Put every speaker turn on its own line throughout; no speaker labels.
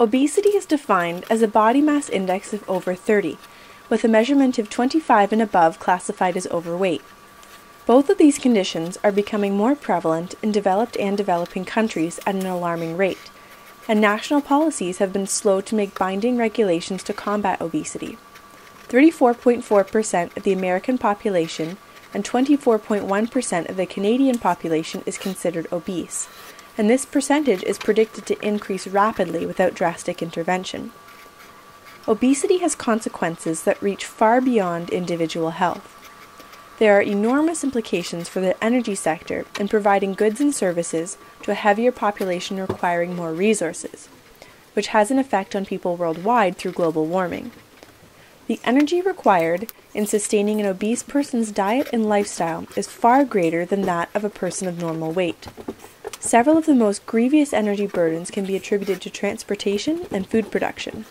Obesity is defined as a body mass index of over 30, with a measurement of 25 and above classified as overweight. Both of these conditions are becoming more prevalent in developed and developing countries at an alarming rate, and national policies have been slow to make binding regulations to combat obesity. 34.4% of the American population and 24.1% of the Canadian population is considered obese, and this percentage is predicted to increase rapidly without drastic intervention. Obesity has consequences that reach far beyond individual health. There are enormous implications for the energy sector in providing goods and services to a heavier population requiring more resources, which has an effect on people worldwide through global warming. The energy required in sustaining an obese person's diet and lifestyle is far greater than that of a person of normal weight. Several of the most grievous energy burdens can be attributed to transportation and food production.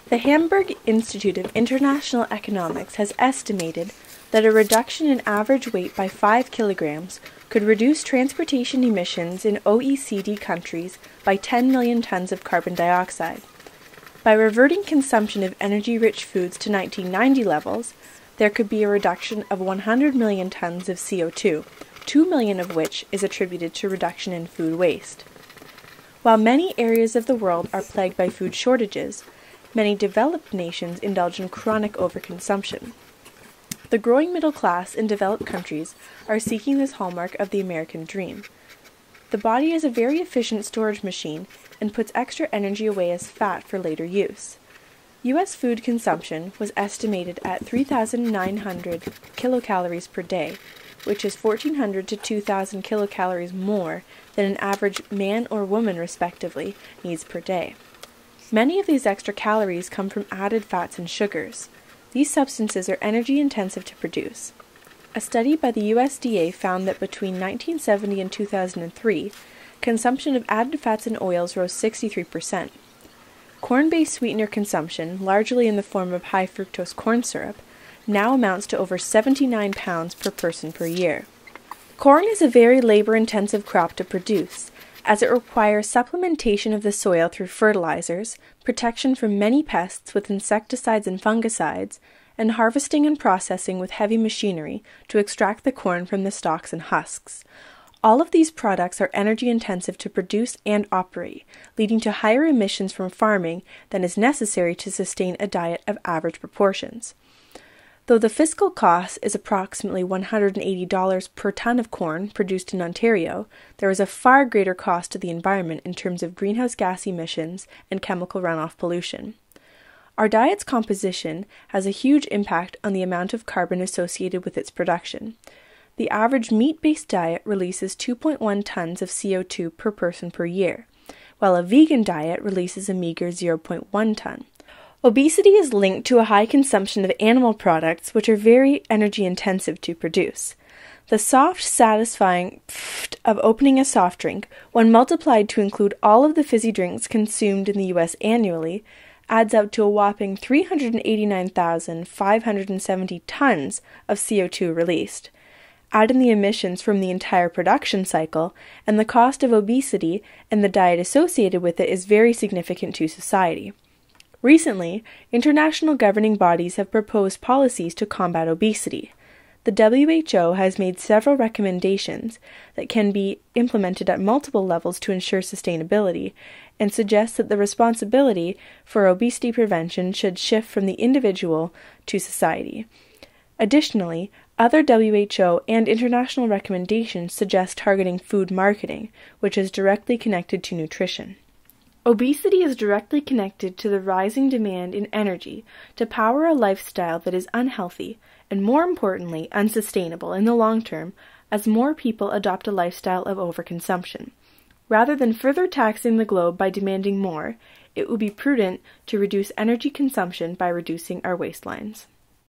The Hamburg Institute of International Economics has estimated that a reduction in average weight by 5 kilograms could reduce transportation emissions in OECD countries by 10 million tons of carbon dioxide. By reverting consumption of energy-rich foods to 1990 levels, there could be a reduction of 100 million tons of CO2, 2 million of which is attributed to reduction in food waste. While many areas of the world are plagued by food shortages, many developed nations indulge in chronic overconsumption. The growing middle class in developed countries are seeking this hallmark of the American dream. The body is a very efficient storage machine and puts extra energy away as fat for later use. U.S. food consumption was estimated at 3,900 kilocalories per day, which is 1,400 to 2,000 kilocalories more than an average man or woman, respectively, needs per day. Many of these extra calories come from added fats and sugars. These substances are energy intensive to produce. A study by the USDA found that between 1970 and 2003, consumption of added fats and oils rose 63%. Corn-based sweetener consumption, largely in the form of high fructose corn syrup, now amounts to over 79 pounds per person per year. Corn is a very labor-intensive crop to produce, as it requires supplementation of the soil through fertilizers, protection from many pests with insecticides and fungicides, and harvesting and processing with heavy machinery to extract the corn from the stalks and husks. All of these products are energy intensive to produce and operate, leading to higher emissions from farming than is necessary to sustain a diet of average proportions. Though the fiscal cost is approximately $180 per ton of corn produced in Ontario, there is a far greater cost to the environment in terms of greenhouse gas emissions and chemical runoff pollution. Our diet's composition has a huge impact on the amount of carbon associated with its production. The average meat-based diet releases 2.1 tons of CO2 per person per year, while a vegan diet releases a meager 0.1 ton. Obesity is linked to a high consumption of animal products which are very energy intensive to produce. The soft, satisfying pfft of opening a soft drink, when multiplied to include all of the fizzy drinks consumed in the US annually, adds up to a whopping 389,570 tons of CO2 released. Add in the emissions from the entire production cycle, and the cost of obesity and the diet associated with it is very significant to society. Recently, international governing bodies have proposed policies to combat obesity. The WHO has made several recommendations that can be implemented at multiple levels to ensure sustainability, and suggests that the responsibility for obesity prevention should shift from the individual to society. Additionally, other WHO and international recommendations suggest targeting food marketing, which is directly connected to nutrition. Obesity is directly connected to the rising demand in energy to power a lifestyle that is unhealthy and, more importantly, unsustainable in the long term as more people adopt a lifestyle of overconsumption. Rather than further taxing the globe by demanding more, it would be prudent to reduce energy consumption by reducing our waistlines.